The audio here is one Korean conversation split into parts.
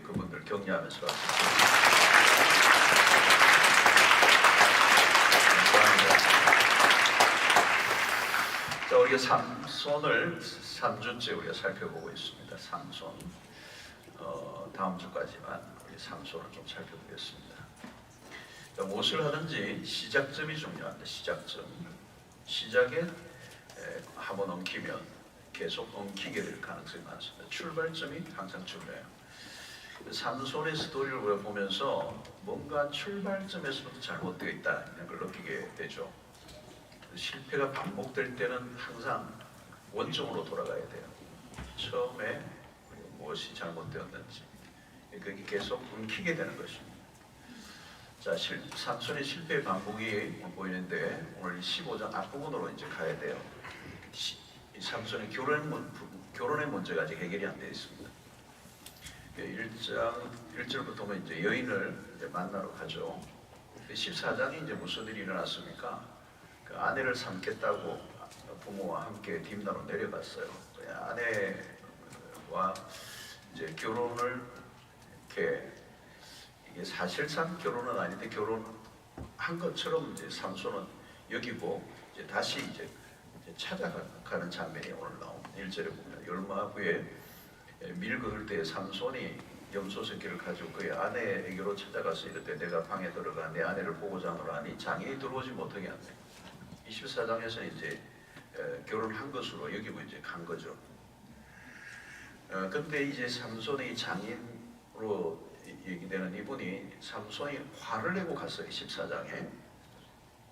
그분들 격려하면서 감사합니다. 자, 우리가 삼손을 3주째 우리가 살펴보고 있습니다. 삼손. 다음 주까지만 우리 삼손을 좀 살펴보겠습니다. 자, 무엇을 하든지 시작점이 중요합니다. 시작점. 시작에 한번 엉키면 계속 엉키게 될 가능성이 많습니다. 출발점이 항상 중요해요. 삼손의 스토리를 우리가 보면서 뭔가 출발점에서부터 잘못되어 있다는 걸 느끼게 되죠. 실패가 반복될 때는 항상 원점으로 돌아가야 돼요. 처음에 무엇이 잘못되었는지 그게 계속 엉키게 되는 것입니다. 자, 삼손의 실패 반복이 보이는데 오늘 15장 앞부분으로 이제 가야 돼요. 이 삼손의 결혼의 문제가 아직 해결이 안 되어 있습니다. 1절부터 보면 이제 여인을 이제 만나러 가죠. 14장이 이제 무슨 일이 일어났습니까? 그 아내를 삼겠다고 부모와 함께 딥나로 내려갔어요. 아내와 이제 결혼을 이렇게 이게 사실상 결혼은 아닌데 결혼한 것처럼 이제 삼손은 여기고 이제 다시 이제 찾아가는 장면이 오늘 나옵니다. 1절에 보면 열마후에 밀 그을 때 삼손이 염소 새끼를 가지고 그의 아내에게로 찾아가서 이르되 내가 방에 들어가 내 아내를 보고자 하노라니 장인이 들어오지 못하게 한대. 24장에서 이제 결혼한 것으로 여기고 이제 간 거죠. 근데 이제 삼손의 장인으로 얘기되는 이분이 삼손이 화를 내고 갔어요. 14장에.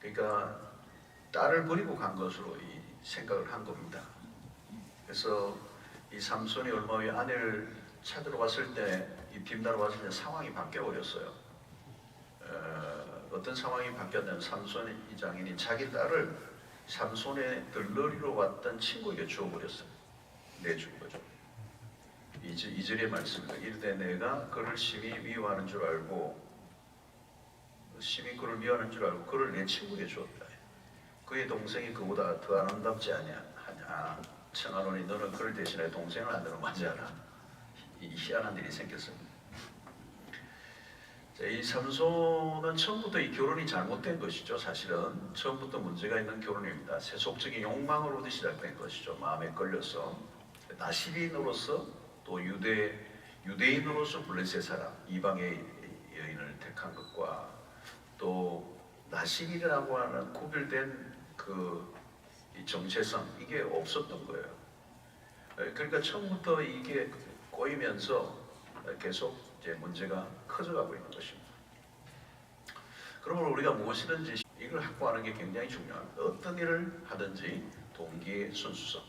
그러니까 딸을 버리고 간 것으로 이 생각을 한 겁니다. 그래서 이 삼손이 얼마 후에 아내를 찾으러 왔을 때, 이 딥나로 왔을 때 상황이 바뀌어 버렸어요. 어떤 상황이 바뀌었냐면 삼손의 이 장인이 자기 딸을 삼손의 들러리로 왔던 친구에게 주어버렸어요. 내준 거죠. 2절의 말씀입니다. 이르되 내가 그를 심히 미워하는 줄 알고 그를 내 친구에게 주었다. 그의 동생이 그보다 더 아름답지 아니하냐. 청하노니 너는 그를 대신해 동생을 안 되는 맞이하라. 이 희한한 일이 생겼습니다. 자, 이 삼손은 처음부터 이 결혼이 잘못된 것이죠. 사실은 처음부터 문제가 있는 결혼입니다. 세속적인 욕망으로부터 시작된 것이죠. 마음에 걸려서 나시린으로서 또 유대인으로서 블레셋 사람 이방의 여인을 택한 것과 또 나시린이라고 하는 구별된 이 정체성 이게 없었던 거예요. 그러니까 처음부터 이게 꼬이면서 계속 이제 문제가 커져가고 있는 것입니다. 그러므로 우리가 무엇이든지 이걸 확보하는 게 굉장히 중요합니다. 어떤 일을 하든지 동기의 순수성,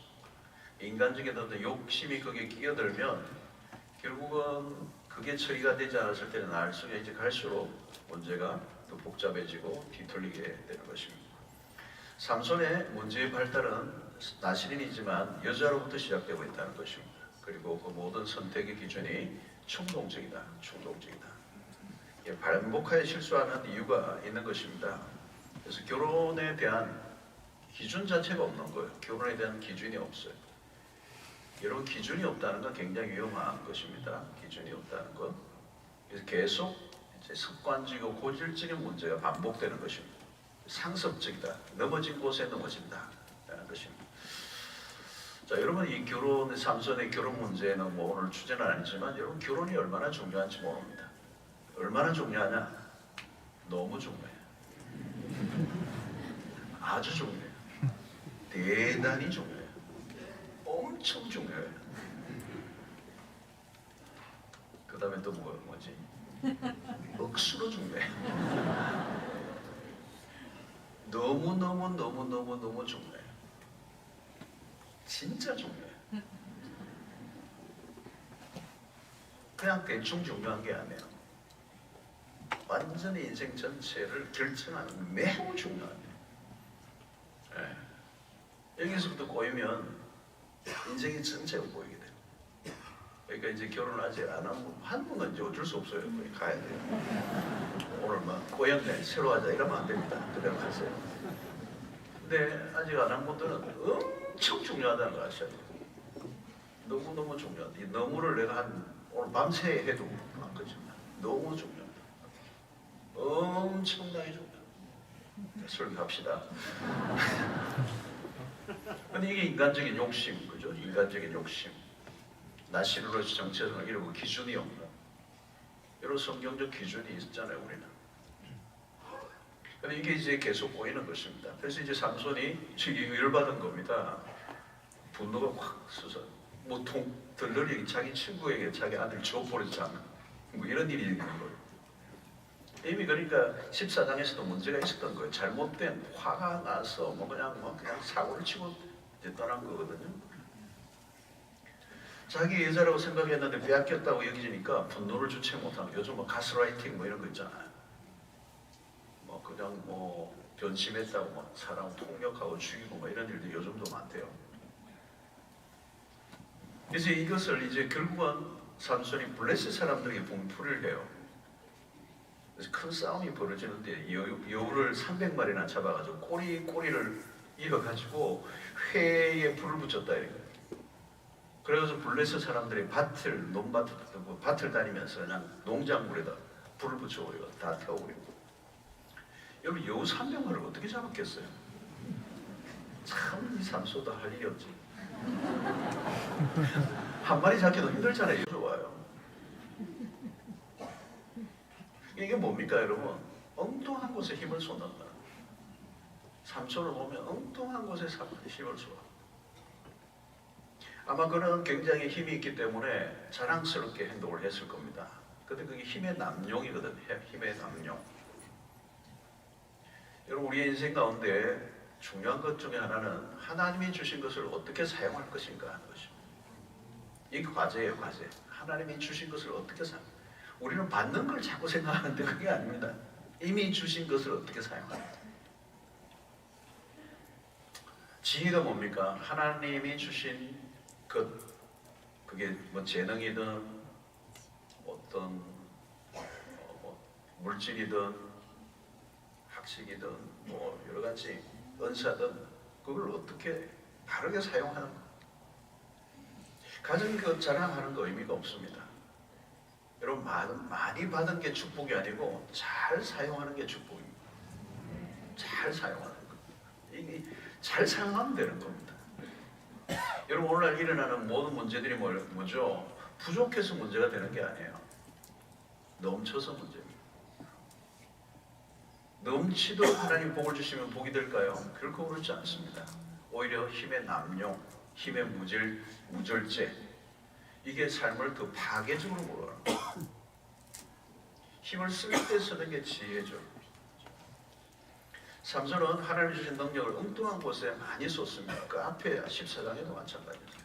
인간적인 어떤 욕심이 거기에 끼어들면 결국은 그게 처리가 되지 않았을 때는 나중에 이제 갈수록 문제가 더 복잡해지고 뒤틀리게 되는 것입니다. 삼손의 문제의 발달은 나시린이지만 여자로부터 시작되고 있다는 것입니다. 그리고 그 모든 선택의 기준이 충동적이다. 반복하여 실수하는 이유가 있는 것입니다. 그래서 결혼에 대한 기준 자체가 없는 거예요. 결혼에 대한 기준이 없어요. 여러분, 기준이 없다는 건 굉장히 위험한 것입니다. 기준이 없다는 것. 그래서 계속 이제 습관적이고 고질적인 문제가 반복되는 것입니다. 상습적이다. 넘어진 곳에 넘어진다. 라는 것입니다. 자, 여러분, 이 삼손의 결혼 문제는 뭐 오늘 주제는 아니지만 여러분, 결혼이 얼마나 중요한지 모릅니다. 얼마나 중요하냐? 너무 중요해요. 아주 중요해요. 대단히 중요해요. 엄청 중요해요. 그 다음에 또 뭐지? 억수로 중요해요. 너무 중요해요. 진짜 중요해요. 그냥 대충 중요한 게 아니에요. 완전히 인생 전체를 결정하는 매우 중요한 네. 여기서부터 꼬이면 인생이 전체가 보이게 돼요. 그러니까 이제 결혼을 아직 안 한 분은 이제 어쩔 수 없어요. 거기 가야 돼요. 오늘 막 꼬였네, 새로 하자 이러면 안 됩니다. 그냥 가세요. 근데 아직 안 한 분들은 엄청 중요하다는 거 아셔야 돼요. 너무너무 중요하다. 이 너무를 내가 오늘 밤새 해도 너무 중요합니다. 엄청나게 중요합니다. 술 갑시다. 근데 이게 인간적인 욕심, 그죠? 인간적인 욕심. 나시르로스 정체성을 이루고 기준이 없는 이런 성경적 기준이 있잖아요, 우리는. 근데 이게 이제 계속 보이는 것입니다. 그래서 이제 삼손이 지금 열받은 겁니다. 분노가 확 솟아. 뭐 들러리 자기 친구에게 자기 아들 줘버렸잖아. 뭐 이런 일이 있는 거예요. 이미 그러니까 14장에서도 문제가 있었던 거예요. 잘못된 화가 나서 뭐 그냥 사고를 치고 이제 떠난 거거든요. 자기 여자라고 생각했는데 빼앗겼다고 여기지니까 분노를 주체 못하는, 요즘 뭐 가스라이팅 뭐 이런 거 있잖아요. 뭐 그냥 뭐 변심했다고 뭐 사람 폭력하고 죽이고 뭐 이런 일도 요즘도 많대요. 그래서 이것을 이제 결국은 삼손이 블레셋 사람들에게 분풀이를 해요. 그래서 큰 싸움이 벌어지는데 여우를 300마리나 잡아가지고 꼬리를 이어가지고 회에 불을 붙였다 이거예요. 그래서 블레셋 사람들이 밭을 다니면서 그냥 농작물에다 불을 붙여버리고 다 태워버리고. 여러분 여우 300마리를 어떻게 잡았겠어요? 참 이 삼손도 할 일이 없지. 한 마리 잡기도 힘들잖아요. 좋아요. 이게 뭡니까 여러분? 엉뚱한 곳에 힘을 쏟는다. 삼손을 보면 엉뚱한 곳에 힘을 쏟아. 아마 그는 굉장히 힘이 있기 때문에 자랑스럽게 행동을 했을 겁니다. 근데 그게 힘의 남용이거든요. 힘의 남용. 여러분 우리의 인생 가운데 중요한 것 중에 하나는 하나님이 주신 것을 어떻게 사용할 것인가 하는 것입니다. 이 과제예요, 과제. 하나님이 주신 것을 어떻게 사용. 우리는 받는 걸 자꾸 생각하는데 그게 아닙니다. 이미 주신 것을 어떻게 사용하는가. 지혜가 뭡니까? 하나님이 주신 것, 그게 뭐 재능이든 어떤 물질이든 학식이든 뭐 여러 가지 은사든 그걸 어떻게 바르게 사용하는 거. 가진 것 자랑하는 거 의미가 없습니다. 여러분 많이 받은 게 축복이 아니고 잘 사용하는 게 축복입니다. 잘 사용하는 거. 이게 잘 사용하면 되는 겁니다. 여러분 오늘날 일어나는 모든 문제들이 뭐죠? 부족해서 문제가 되는 게 아니에요. 넘쳐서 문제입니다. 넘치도록 하나님 복을 주시면 복이 될까요? 결코 그렇지 않습니다. 오히려 힘의 남용, 힘의 무절제, 이게 삶을 더 파괴적으로 몰아가는 거예요. 힘을 쓸 때 쓰는 게 지혜죠. 삼손은 하나님이 주신 능력을 엉뚱한 곳에 많이 썼습니다. 그 앞에 14장에도 마찬가지입니다.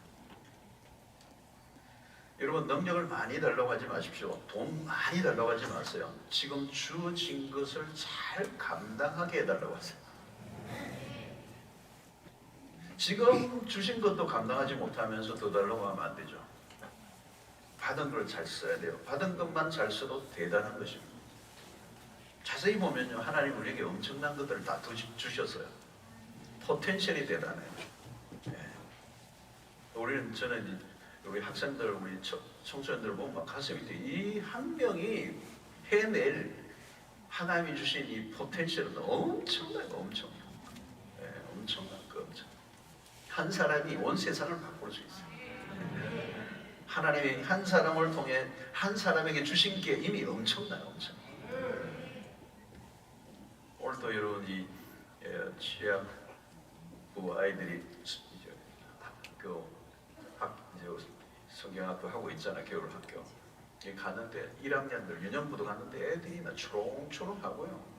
여러분 능력을 많이 달라고 하지 마십시오. 돈 많이 달라고 하지 마세요. 지금 주어진 것을 잘 감당하게 해달라고 하세요. 지금 주신 것도 감당하지 못하면서 더 달라고 하면 안 되죠. 받은 걸 잘 써야 돼요. 받은 것만 잘 써도 대단한 것입니다. 자세히 보면요, 하나님 우리에게 엄청난 것들을 다 주셨어요. 포텐셜이 대단해요. 네. 저는 우리 학생들, 우리 청소년들 보면 막 가슴이 뛰어요. 이 한 명이 해낼 하나님이 주신 이 포텐셜은 엄청나요, 엄청. 네, 엄청난 거, 엄청. 한 사람이 온 세상을 바꿀 수 있어요. 하나님이 한 사람을 통해 한 사람에게 주신 게 이미 엄청나요, 엄청. 오늘도 여러분 이 취약부 아이들이 이제 성경학교 하고 있잖아, 겨울학교. 갔는데 1학년들 유년부도 갔는데 애들이 막 초롱초롱하고요.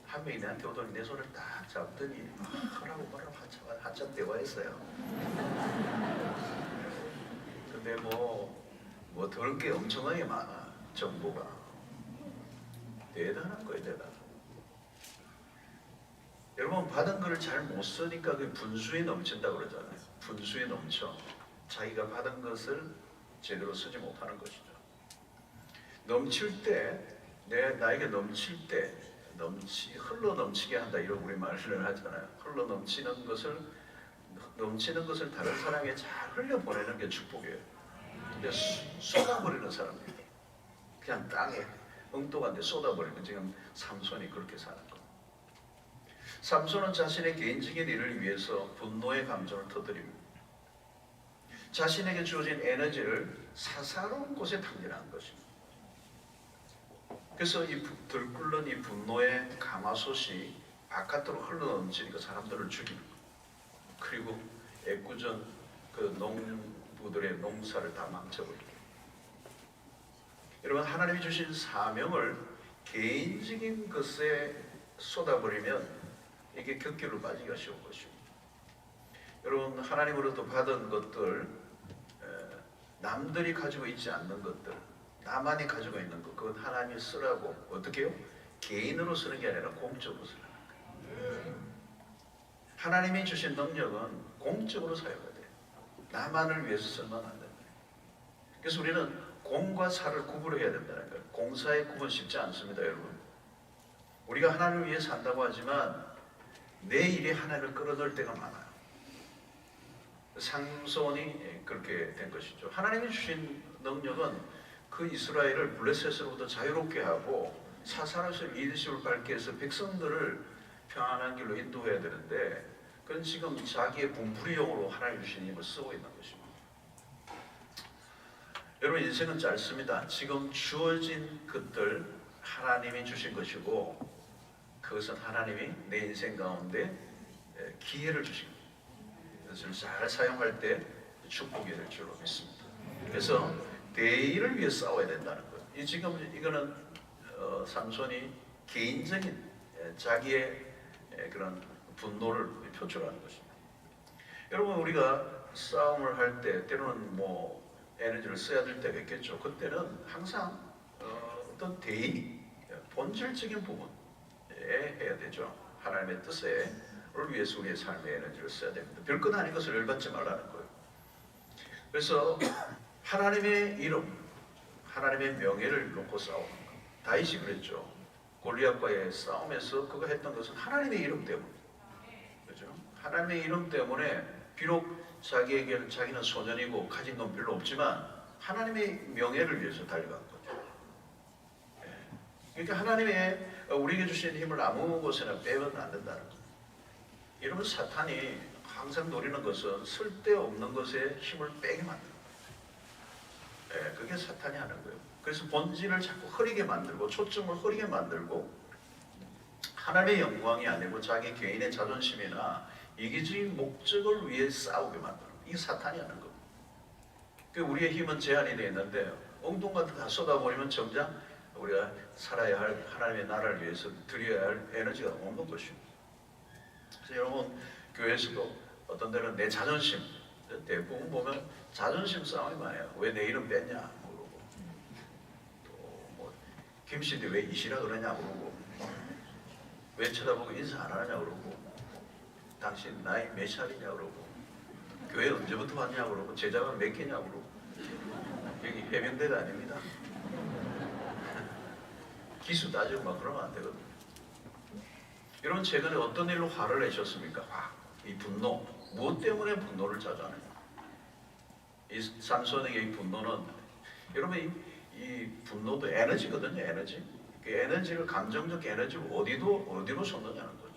한 명이 내한테 오더니 내 손을 딱 잡더니 하라고 말하고 한참 대화했어요. 근데 뭐 들을 게 엄청나게 많아. 정보가 대단한 거예요, 대단. 여러분 받은 거를 잘 못 쓰니까 그 분수에 넘친다 그러잖아요. 분수에 넘쳐. 자기가 받은 것을 제대로 쓰지 못하는 것이죠. 넘칠 때, 나에게 넘칠 때 흘러 넘치게 한다, 이런 우리 말을 하잖아요. 흘러 넘치는 것을 다른 사람에게 잘 흘려보내는 게 축복이에요. 근데 쏟아버리는 사람들, 그냥 땅에 엉뚱한 데 쏟아버리는 지금 삼손이 그렇게 사는 거예요. 삼손은 자신의 개인적인 일을 위해서 분노의 감정을 터뜨립니다. 자신에게 주어진 에너지를 사사로운 곳에 탕진하는 것입니다. 그래서 이 들끓는 이 분노의 가마솥이 바깥으로 흘러넘치니까 사람들을 죽이는 거예요. 그리고 애꿎은 그 농부들의 농사를 다 망쳐버립니다. 여러분, 하나님이 주신 사명을 개인적인 것에 쏟아버리면 이게 격길로 빠지기가 쉬운 것입니다. 여러분, 하나님으로부터 받은 것들, 남들이 가지고 있지 않는 것들, 나만이 가지고 있는 것, 그건 하나님이 쓰라고 어떻게 해요? 개인으로 쓰는 게 아니라 공적으로 쓰는 거예요. 하나님이 주신 능력은 공적으로 사용해야 돼요. 나만을 위해서 쓰면 안 된다. 그래서 우리는 공과 사를 구분해야 된다는 거예요. 공사의 구분 쉽지 않습니다, 여러분. 우리가 하나님을 위해 산다고 하지만 내 일이 하나님을 끌어넣을 때가 많아요. 삼손이 그렇게 된 것이죠. 하나님이 주신 능력은 그 이스라엘을 블레셋으로부터 자유롭게 하고 사사로서 리더십을 밝게 해서 백성들을 평안한 길로 인도해야 되는데, 그건 지금 자기의 분풀이용으로 하나님 주신 힘을 쓰고 있는 것입니다. 여러분, 인생은 짧습니다. 지금 주어진 것들 하나님이 주신 것이고, 그것은 하나님이 내 인생 가운데 기회를 주신 겁니다. 그것을 잘 사용할 때 축복이 될 줄로 믿습니다. 그래서 대의를 위해 싸워야 된다는 거예요. 지금 이거는 삼손이 개인적인 자기의 그런 분노를 표출하는 것입니다. 여러분, 우리가 싸움을 할 때 때로는 뭐 에너지를 써야 될 때가 있겠죠. 그때는 항상 어떤 대의, 본질적인 부분에 해야 되죠. 하나님의 뜻을 위해서 우리의 삶의 에너지를 써야 됩니다. 별것 아닌 것을 열받지 말라는 거예요. 그래서 하나님의 이름, 하나님의 명예를 놓고 싸우는 거예요. 다윗이 그랬죠. 골리앗과의 싸움에서 그가 했던 것은 하나님의 이름 때문에, 그렇죠? 하나님의 이름 때문에 비록 자기는 소년이고 가진 돈 별로 없지만 하나님의 명예를 위해서 달려간 거죠. 그러니까 하나님의 우리에게 주신 힘을 아무 곳에나 빼면 안 된다는 거예요. 이러면 사탄이 항상 노리는 것은 쓸데없는 것에 힘을 빼게 만드는 거예요. 그게 사탄이 하는 거예요. 그래서 본질을 자꾸 흐리게 만들고 초점을 흐리게 만들고 하나님의 영광이 아니고 자기 개인의 자존심이나 이기적인 목적을 위해 싸우게 만드는 거예요. 이게 사탄이 하는 겁니다. 우리의 힘은 제한이 되어 있는데 엉뚱한 거 다 쏟아버리면 정작 우리가 살아야 할 하나님의 나라를 위해서 드려야 할 에너지가 없는 것입니다. 그래서 여러분, 교회에서도 어떤 데는 내 자존심, 대부분 보면 자존심 싸움이 많아요. 왜 내 이름 뺐냐 그러고, 또 뭐 김씨인데 왜 이시라 그러냐 그러고, 왜 쳐다보고 인사 안 하냐 그러고, 당신 나이 몇 살이냐 그러고, 교회 언제부터 왔냐 그러고, 제자가 몇 개냐 그러고. 여기 해병대가 아닙니다. 기수 따지고 막 그러면 안 되거든요. 여러분, 최근에 어떤 일로 화를 내셨습니까? 이 분노. 무엇 때문에 분노를 자주 하느냐? 이 삼손에게 이 분노는, 여러분, 이 분노도 에너지거든요. 에너지. 그 에너지를, 감정적 에너지를 어디로 쏟느냐는 거죠.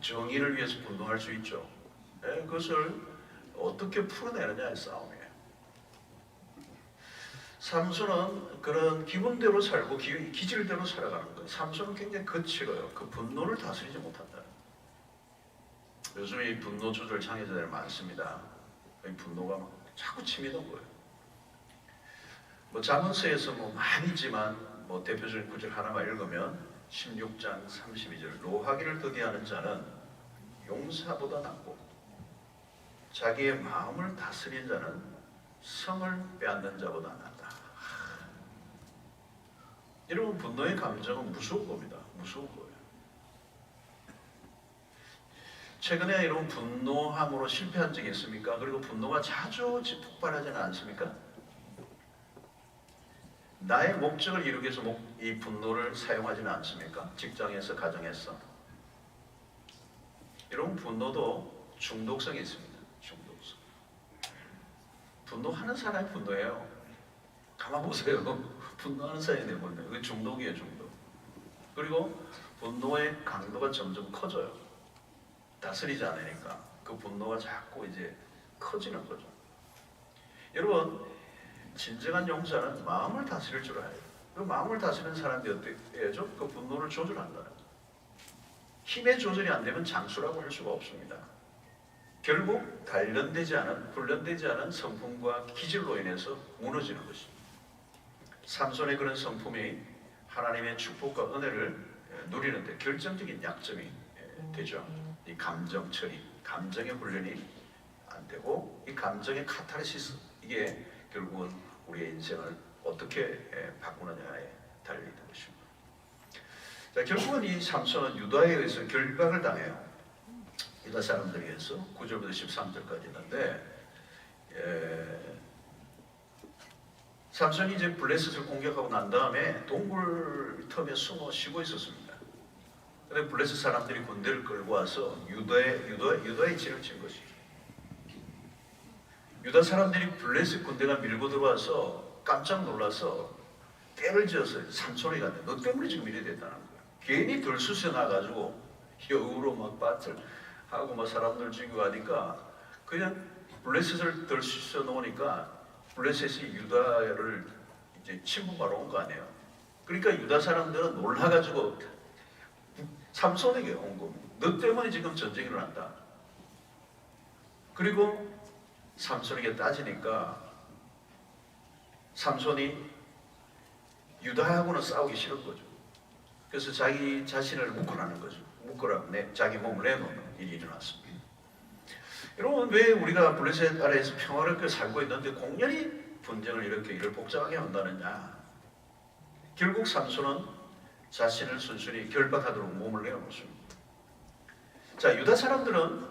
정의를 위해서 분노할 수 있죠. 그것을 어떻게 풀어내느냐의 싸움이에요. 삼손은 그런 기분대로 살고 기질대로 살아가는 거예요. 삼손은 굉장히 거칠어요. 그 분노를 다스리지 못한다. 요즘 이 분노 조절 장애자들이 많습니다. 이 분노가 막 자꾸 치미는 거예요. 뭐 잠언서에서 뭐 많이지만 뭐 대표적인 구절 하나만 읽으면 16장 32절, 노하기를 더디하는 자는 용사보다 낫고 자기의 마음을 다스린 자는 성을 빼앗는 자보다 낫다. 여러분, 분노의 감정은 무서운 겁니다. 무서운 거예요. 최근에 여러분, 분노함으로 실패한 적이 있습니까? 그리고 분노가 자주 폭발하지는 않습니까? 나의 목적을 이루기 위해서 이 분노를 사용하지는 않습니까? 직장에서, 가정에서. 여러분, 분노도 중독성이 있습니다. 중독성. 분노하는 사람이 분노해요. 가만 보세요. 분노하는 사이에 내보내. 그게 중독이에요, 중독. 그리고 분노의 강도가 점점 커져요. 다스리지 않으니까 그 분노가 자꾸 이제 커지는 거죠. 여러분, 진정한 용사는 마음을 다스릴 줄 알아요. 그 마음을 다스리는 사람이 어떻게 해야죠? 그 분노를 조절한다. 힘의 조절이 안 되면 장수라고 할 수가 없습니다. 결국 단련되지 않은, 훈련되지 않은 성품과 기질로 인해서 무너지는 것입니다. 삼손의 그런 성품이 하나님의 축복과 은혜를 누리는데 결정적인 약점이 되죠. 이 감정 처리, 감정의 훈련이 안 되고 이 감정의 카타르시스, 이게 결국은 우리의 인생을 어떻게 바꾸느냐에 달려있는 것입니다. 자, 결국은 이 삼손은 유다에 의해서 결박을 당해요. 유다 사람들에 의해서 9절부터 13절까지 있는데 삼손이 이제 블레셋을 공격하고 난 다음에 동굴 틈에 숨어 쉬고 있었습니다. 그런데 블레셋 사람들이 군대를 끌고 와서 유다에 진을 친 것이죠. 유다 사람들이 블레셋 군대가 밀고 들어와서 깜짝 놀라서 때를 지어서 삼손이 갔네. 너 때문에 지금 이래 됐다는 거야. 괜히 들쑤셔 나가지고 여우로 막 밭을 하고 막 사람들 죽이고 하니까 그냥 블레셋을 들쑤셔 놓으니까 블레셋이 유다를 이제 침범하러 온 거 아니에요. 그러니까 유다 사람들은 놀라가지고 삼손에게 온 겁니다. 너 때문에 지금 전쟁이 일어난다. 그리고 삼손에게 따지니까 삼손이 유다하고는 싸우기 싫은 거죠. 그래서 자기 자신을 묶어라는 거죠. 묶으라고 자기 몸을 내놓는 일이 일어났습니다. 여러분, 왜 우리가 블레셋 아래에서 평화롭게 살고 있는데 공연히 분쟁을 이렇게 일을 복잡하게 한다느냐. 결국 삼손은 자신을 순순히 결박하도록 몸을 내어놓습니다. 자, 유다 사람들은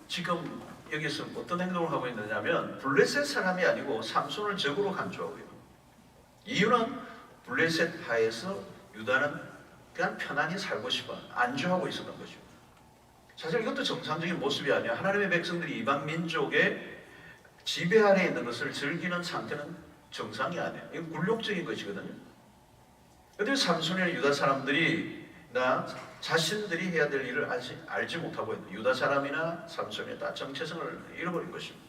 지금 여기서 어떤 행동을 하고 있느냐면 블레셋 사람이 아니고 삼손을 적으로 간주하고 있는 거예요. 이유는 블레셋 하에서 유다는 그냥 편안히 살고 싶어 안주하고 있었던 것이죠. 사실 이것도 정상적인 모습이 아니야. 하나님의 백성들이 이방 민족의 지배 아래에 있는 것을 즐기는 상태는 정상이 아니에요. 이건 굴욕적인 것이거든요. 그런데 삼손이나 유다 사람들이 자신들이 해야 될 일을 알지 못하고 있는 유다 사람이나 삼손이 다 정체성을 잃어버린 것입니다.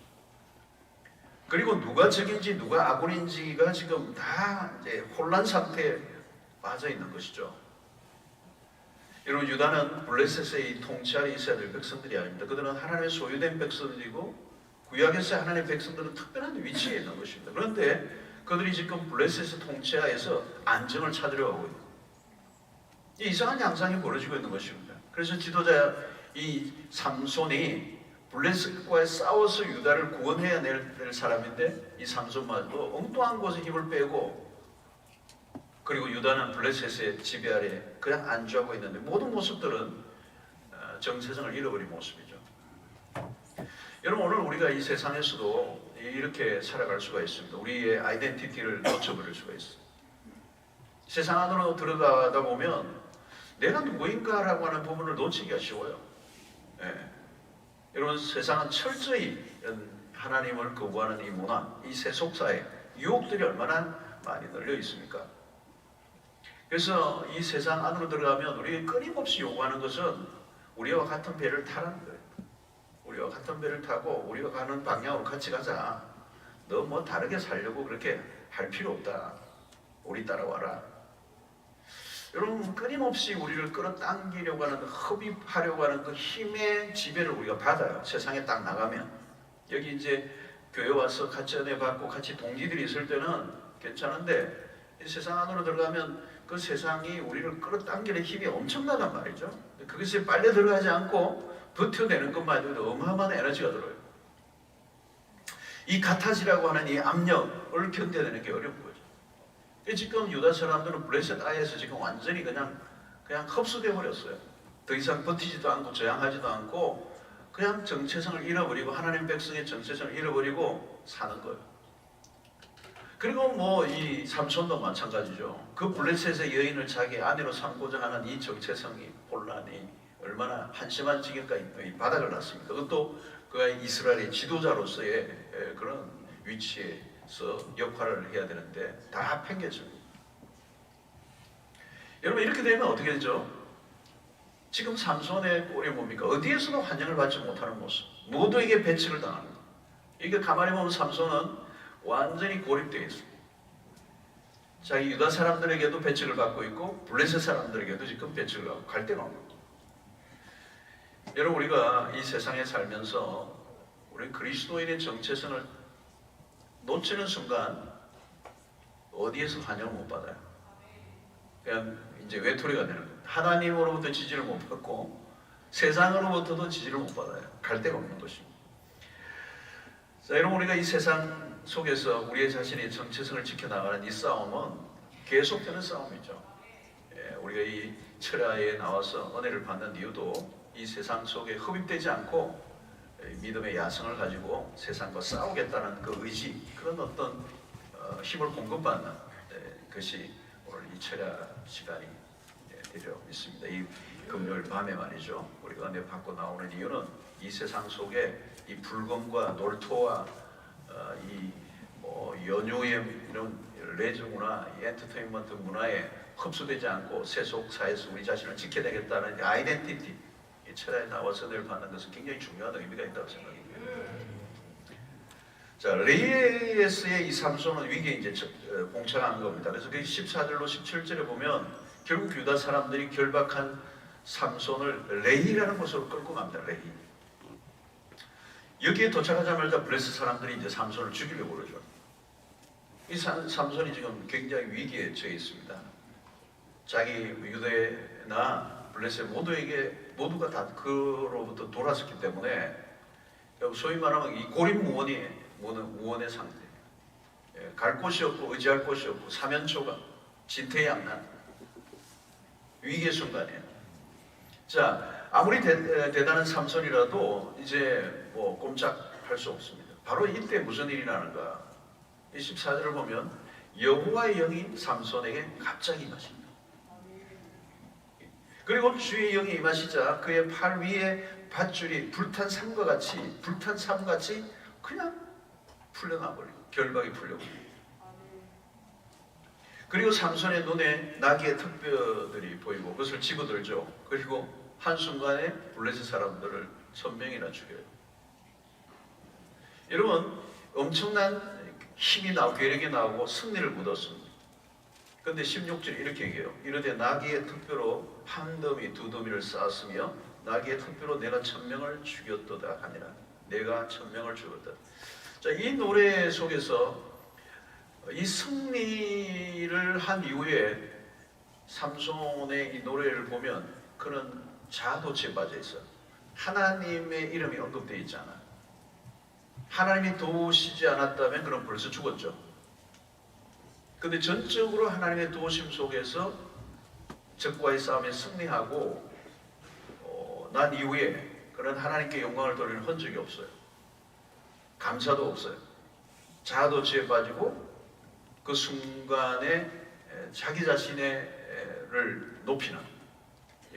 그리고 누가 적인지 누가 아군인지가 지금 다 이제 혼란 상태에 빠져 있는 것이죠. 여러분, 유다는 블레셋의 통치 아래 있어야 될 백성들이 아닙니다. 그들은 하나님의 소유된 백성들이고 구약에서 하나님의 백성들은 특별한 위치에 있는 것입니다. 그런데 그들이 지금 블레셋의 통치 하에서 안정을 찾으려 하고 있는 이상한 양상이 벌어지고 있는 것입니다. 그래서 지도자 이 삼손이 블레셋과 싸워서 유다를 구원해야 될 사람인데 이 삼손마저도 엉뚱한 곳에 힘을 빼고 그리고 유다는 블레셋의 지배 아래 그냥 안주하고 있는데 모든 모습들은 정체성을 잃어버린 모습이죠. 여러분, 오늘 우리가 이 세상에서도 이렇게 살아갈 수가 있습니다. 우리의 아이덴티티를 놓쳐버릴 수가 있어요. 세상 안으로 들어가다 보면 내가 누구인가라고 하는 부분을 놓치기가 쉬워요. 예. 여러분, 세상은 철저히 하나님을 거부하는 이 문화, 이 세속사에 유혹들이 얼마나 많이 널려 있습니까? 그래서 이 세상 안으로 들어가면 우리가 끊임없이 요구하는 것은 우리와 같은 배를 타라는 거예요. 우리와 같은 배를 타고 우리가 가는 방향으로 같이 가자. 너 뭐 다르게 살려고 그렇게 할 필요 없다. 우리 따라와라. 여러분, 끊임없이 우리를 끌어당기려고 하는, 흡입하려고 하는 그 힘의 지배를 우리가 받아요. 세상에 딱 나가면. 여기 이제 교회 와서 같이 은혜 받고 같이 동지들이 있을 때는 괜찮은데 이 세상 안으로 들어가면 그 세상이 우리를 끌어당기는 힘이 엄청나단 말이죠. 그것이 빨려 들어가지 않고 버텨내는 것만 해도 어마어마한 에너지가 들어요. 이 가타지라고 하는 이 압력을 견뎌내는 게 어려운 거죠. 지금 유다 사람들은 블레셋 아에서 지금 완전히 그냥 흡수돼 버렸어요. 더 이상 버티지도 않고 저항하지도 않고 그냥 정체성을 잃어버리고 하나님 백성의 정체성을 잃어버리고 사는 거예요. 그리고 뭐 이 삼손도 마찬가지죠. 그 블레셋의 여인을 자기 아내로 삼고자 하는 이 정체성이 혼란이 얼마나 한심한 지경까지 바닥을 났습니까? 그것도 그가 이스라엘의 지도자로서의 그런 위치에서 역할을 해야 되는데 다 팽개집니다. 여러분 이렇게 되면 어떻게 되죠? 지금 삼손의 꼴이 뭡니까? 어디에서도 환영을 받지 못하는 모습. 모두에게 배척을 당하는 것. 이게 가만히 보면 삼손은 완전히 고립되어 있습니다. 자기 유다 사람들에게도 배척을 받고 있고 블레셋 사람들에게도 지금 배척을 하고 갈 데가 없는 거예요. 여러분 우리가 이 세상에 살면서 우리 그리스도인의 정체성을 놓치는 순간 어디에서 환영을 못 받아요. 그냥 이제 외톨이가 되는 거예요. 하나님으로부터 지지를 못 받고 세상으로부터도 지지를 못 받아요. 갈 데가 없는 것입니다. 자, 여러분 우리가 이 세상 속에서 우리의 자신의 정체성을 지켜나가는 이 싸움은 계속되는 싸움이죠. 우리가 이 철야에 나와서 은혜를 받는 이유도 이 세상 속에 흡입되지 않고 믿음의 야성을 가지고 세상과 싸우겠다는 그 의지, 그런 어떤 힘을 공급받는 것이 오늘 이 철야 시간이 되려 있습니다. 이 금요일 밤에 말이죠. 우리가 은혜 받고 나오는 이유는 이 세상 속에 이 불금과 놀토와 이 연휴의 이런 레저 문화, 이 엔터테인먼트 문화에 흡수되지 않고 세속사에서 우리 자신을 지켜내겠다는 아이덴티티, 이 철야에 나와서 늘 받는 것은 굉장히 중요한 의미가 있다고 생각합니다. 자, 레이에스의 이 삼손은 위기에 이제 봉착한 겁니다. 그래서 그 14절로 17절에 보면 결국 유다 사람들이 결박한 삼손을 레이라는 곳으로 끌고 갑니다. 레이. 여기에 도착하자마자 블레셋 사람들이 이제 삼손을 죽이려고 그러죠. 이 삼손이 지금 굉장히 위기에 처해 있습니다. 자기 유대나 블레셋 모두가 다 그로부터 돌아섰기 때문에 소위 말하면 이 고립무원의 상태. 갈 곳이 없고 의지할 곳이 없고 사면초가 진퇴양난 위기의 순간이에요. 자, 아무리 대단한 삼손이라도 이제 뭐 꼼짝할 수 없습니다. 바로 이때 무슨 일이 나는가? 14절을 보면 여호와의 영이 삼손에게 갑자기 임하십니다. 그리고 주의 영이 임하시자 그의 팔 위에 밧줄이 불탄 삶같이 그냥 풀려나버리고 결박이 풀려버리고, 그리고 삼손의 눈에 나귀의 턱뼈들이 보이고 그것을 집어들죠. 그리고 한순간에 블레셋 사람들을 1000명이나 죽여요. 여러분 엄청난 힘이 나오고 괴력이 나오고 승리를 거뒀습니다. 그런데 16절에 이렇게 얘기해요. 이르되 나귀의 턱뼈로 한 더미 두 더미를 쌓았으며 나귀의 턱뼈로 내가 1000명을 죽였도다 하니라. 내가 1000명을 죽였다. 자, 이 노래 속에서 이 승리를 한 이후에 삼손의 이 노래를 보면 그는 자도취에 빠져 있어요. 하나님의 이름이 언급되어 있잖아. 하나님이 도우시지 않았다면 그는 벌써 죽었죠. 근데 전적으로 하나님의 도우심 속에서 적과의 싸움에 승리하고 난 이후에 그는 하나님께 영광을 돌리는 흔적이 없어요. 감사도 없어요. 자도취에 빠지고 그 순간에 자기 자신을 높이는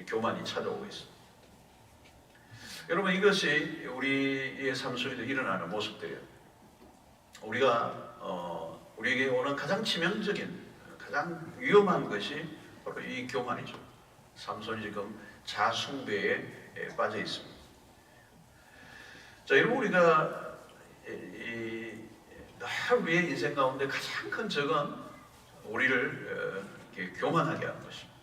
교만이 찾아오고 있습니다. 여러분 이것이 우리의 삶 속에도 일어나는 모습들이에요. 우리에게 오는 가장 치명적인, 가장 위험한 것이 바로 이 교만이죠. 삼손이 지금 자숭배에 빠져 있습니다. 자, 여러분 우리가 날 위의 인생 가운데 가장 큰 적은 우리를 교만하게 하는 것입니다.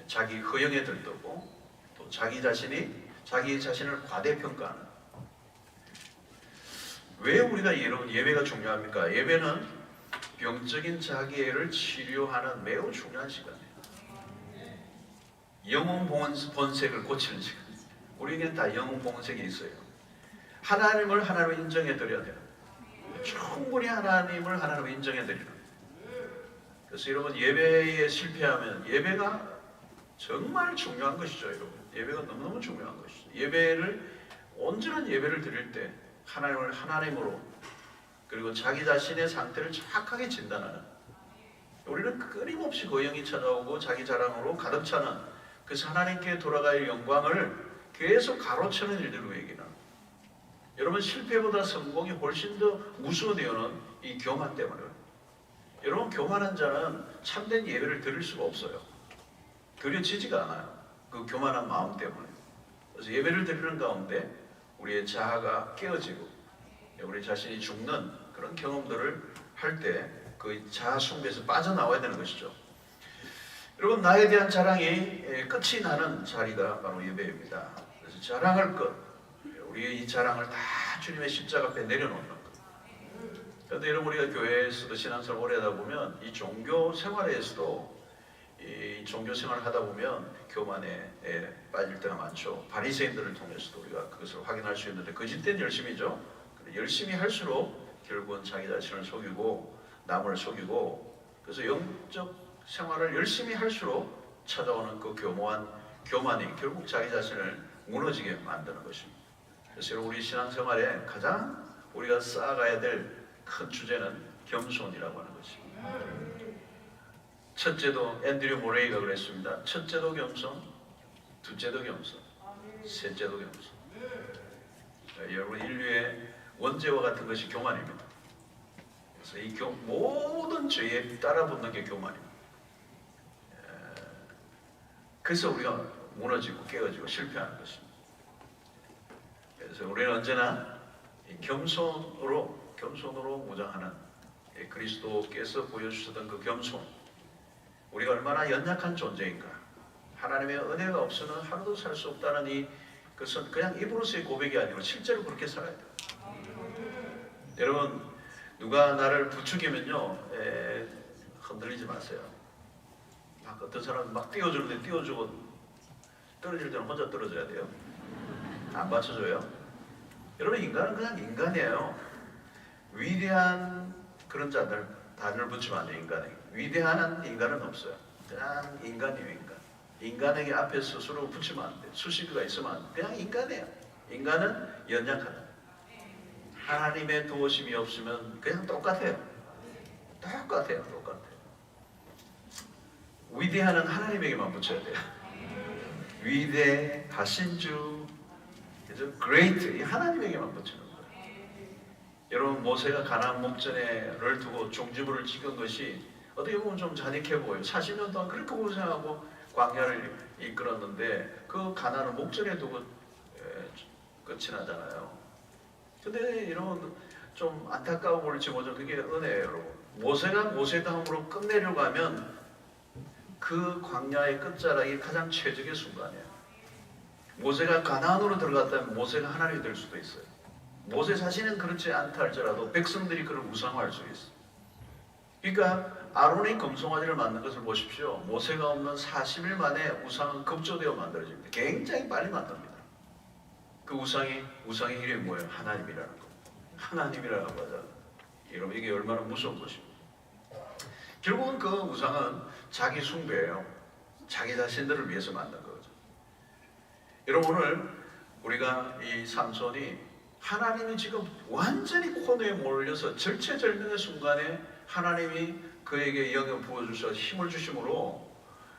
자기 허영에 들떠고 또 자기 자신을 과대평가하는. 왜 우리가 여러분 예배가 중요합니까? 예배는 병적인 자기애를 치료하는 매우 중요한 시간이에요. 영혼 본색을 고치는 시간. 우리에게는 다 영혼 본색이 있어요. 하나님을 하나님으로 인정해 드려야 돼요. 충분히 하나님을 하나님으로 인정해 드리는. 그래서 여러분 예배에 실패하면, 예배가 정말 중요한 것이죠. 여러분 예배가 너무너무 중요한 것이죠. 온전한 예배를 드릴 때 하나님을 하나님으로, 그리고 자기 자신의 상태를 정확하게 진단하는. 우리는 끊임없이 고영이 찾아오고 자기 자랑으로 가득 차는, 그래서 하나님께 돌아갈 영광을 계속 가로채는 일들로 얘기는. 여러분 실패보다 성공이 훨씬 더 무서운 이유는 이 교만 때문에. 여러분, 교만한 자는 참된 예배를 드릴 수가 없어요. 드려지지가 않아요. 그 교만한 마음 때문에. 그래서 예배를 드리는 가운데 우리의 자아가 깨어지고 우리 자신이 죽는 그런 경험들을 할 때 그 자아 숭배에서 빠져나와야 되는 것이죠. 여러분, 나에 대한 자랑이 끝이 나는 자리가 바로 예배입니다. 그래서 자랑할 것, 우리의 이 자랑을 다 주님의 십자가 앞에 내려놓는 것. 그런데 여러분, 우리가 교회에서도 신앙생활 오래 하다 보면 이 종교 생활에서도 이 종교 생활을 하다 보면 교만에 빠질 때가 많죠. 바리새인들을 통해서도 우리가 그것을 확인할 수 있는데, 거짓된 열심이죠. 열심히 할수록 결국은 자기 자신을 속이고 남을 속이고, 그래서 영적 생활을 열심히 할수록 찾아오는 그 교만이 결국 자기 자신을 무너지게 만드는 것입니다. 그래서 여러분, 우리 신앙생활에 가장 우리가 쌓아가야 될 큰 주제는 겸손이라고 하는 것입니다. 첫째도 앤드류 모레이가 그랬습니다. 첫째도 겸손, 둘째도 겸손, 셋째도 겸손. 여러분, 인류의 원죄와 같은 것이 교만입니다. 그래서 이 모든 죄에 따라붙는 게 교만입니다. 그래서 우리가 무너지고 깨어지고 실패하는 것입니다. 그래서 우리는 언제나 겸손으로 무장하는 그리스도께서 보여주셨던 그 겸손, 우리가 얼마나 연약한 존재인가, 하나님의 은혜가 없으면 하루도 살 수 없다는 그것은 그냥 입으로서의 고백이 아니고 실제로 그렇게 살아야 돼요. 여러분, 누가 나를 부추기면요, 흔들리지 마세요. 막 어떤 사람은 막 띄워주는데 띄워주고 떨어질 때는 혼자 떨어져야 돼요. 안 받쳐줘요. 여러분, 인간은 그냥 인간이에요. 위대한 그런 자들 단을 붙이면 안 돼요. 인간에게 위대한 인간은 없어요. 그냥 인간이에요. 인간에게 앞에 스스로 붙이면 안 돼요. 수식어가 있으면 안 돼요. 그냥 인간이에요. 인간은 연약하다. 하나님의 도우심이 없으면 그냥 똑같아요. 위대한은 하나님에게만 붙여야 돼요. 위대하신 주, 그래서 great, 이 하나님에게만 붙이는 거예요. 여러분, 모세가 가나안 목전에를 두고 종지부를 찍은 것이 어떻게 보면 좀 잔인해 보여요. 40년 동안 그렇게 고생하고 광야를 이끌었는데 그 가나안을 목전에 두고 끝이 나잖아요. 근데 여러분, 좀 안타까워 볼지 모르죠. 그게 은혜예요, 여러분. 모세가 모세다움으로 끝내려고 하면 그 광야의 끝자락이 가장 최적의 순간이에요. 모세가 가나안으로 들어갔다면 모세가 하나님이 될 수도 있어요. 모세 자신은 그렇지 않다 할지라도 백성들이 그를 우상화할 수 있어요. 그러니까 아론의 금송아지를 만든 것을 보십시오. 모세가 없는 40일 만에 우상은 급조되어 만들어집니다. 굉장히 빨리 만듭니다. 그 우상의 이름이 뭐예요? 하나님이라는 거. 하나님이라고 하잖아요. 여러분, 이게 얼마나 무서운 것입니까? 결국은 그 우상은 자기 숭배예요. 자기 자신들을 위해서 만든 거죠. 여러분, 오늘 우리가 이 삼손이 하나님이 지금 완전히 코너에 몰려서 절체절명의 순간에 하나님이 그에게 영을 부어주셔서 힘을 주심으로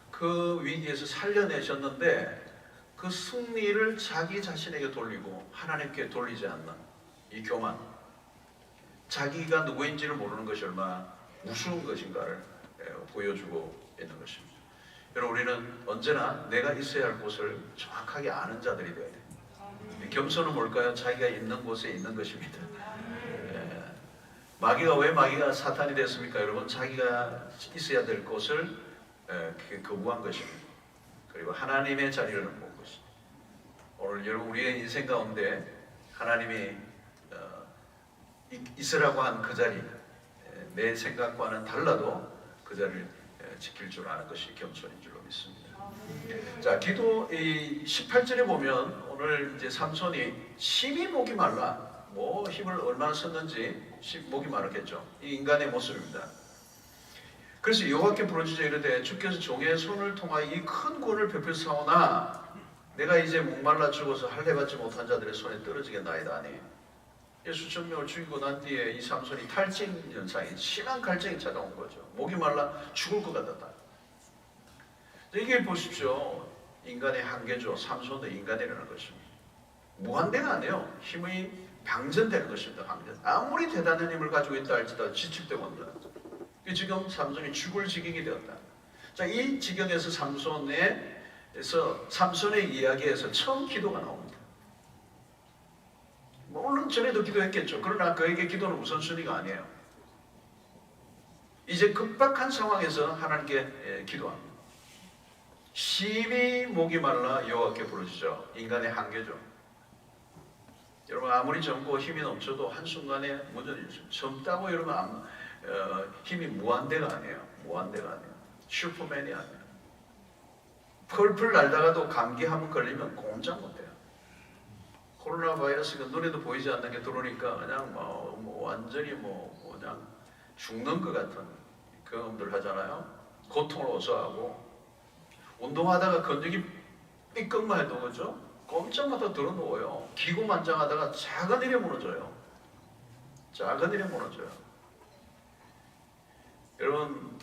그 위기에서 살려내셨는데, 그 승리를 자기 자신에게 돌리고 하나님께 돌리지 않는 이 교만, 자기가 누구인지를 모르는 것이 얼마나 무서운 것인가를 보여주고 있는 것입니다. 여러분, 우리는 언제나 내가 있어야 할 곳을 정확하게 아는 자들이 되어야 돼요. 겸손은 뭘까요? 자기가 있는 곳에 있는 것입니다. 마귀가 왜 마귀가 사탄이 됐습니까? 여러분, 자기가 있어야 될 곳을 거부한 것입니다. 그리고 하나님의 자리를 본 것입니다. 오늘 여러분, 우리의 인생 가운데 하나님이 있으라고 한 그 자리, 내 생각과는 달라도 그 자리를 지킬 줄 아는 것이 겸손인 줄로 믿습니다. 자, 기도 18절에 보면 오늘 이제 삼손이 심히 목이 말라, 뭐 힘을 얼마나 썼는지 목이 마르겠죠. 이 인간의 모습입니다. 그래서 여호와께 부르짖어 이르되 주께서 종의 손을 통하여 이 큰 구원을 베푸사오나 내가 이제 목말라 죽어서 할례 받지 못한 자들의 손에 떨어지겠나이다 하니, 수천 명을 죽이고 난 뒤에 이 삼손이 탈진 현상이, 심한 갈증이 찾아온 거죠. 목이 말라 죽을 것 같았다. 이게 보십시오. 인간의 한계죠. 삼손도 인간이라는 것입니다. 무한대가 아니에요. 힘이 방전되는 것입니다. 방전. 아무리 대단한 힘을 가지고 있다 할지라도 지칠 때가 온다. 지금 삼손이 죽을 지경이 되었다. 자, 이 지경에서 삼손의 이야기에서 처음 기도가 나옵니다. 물론 전에도 기도했겠죠. 그러나 그에게 기도는 우선순위가 아니에요. 이제 급박한 상황에서 하나님께 기도합니다. 심히 목이 말라 여호와께 부르짖어. 인간의 한계죠. 여러분, 아무리 젊고 힘이 넘쳐도 한순간에 무너지죠. 젊다고 여러분 힘이 무한대가 아니에요. 무한대가 아니에요. 슈퍼맨이 아니에요. 펄펄 날다가도 감기 한번 걸리면 꼼짝 못해요. 코로나 바이러스가 눈에도 보이지 않는 게 들어오니까 그냥 완전히 그냥 죽는 것 같은 경험들 하잖아요. 고통을 호소하고 운동하다가 근육이 삐끗만 해도 그죠? 꼼짝마다 들어 누워요. 기고만장하다가 작은 일에 무너져요. 작은 일에 무너져요. 여러분,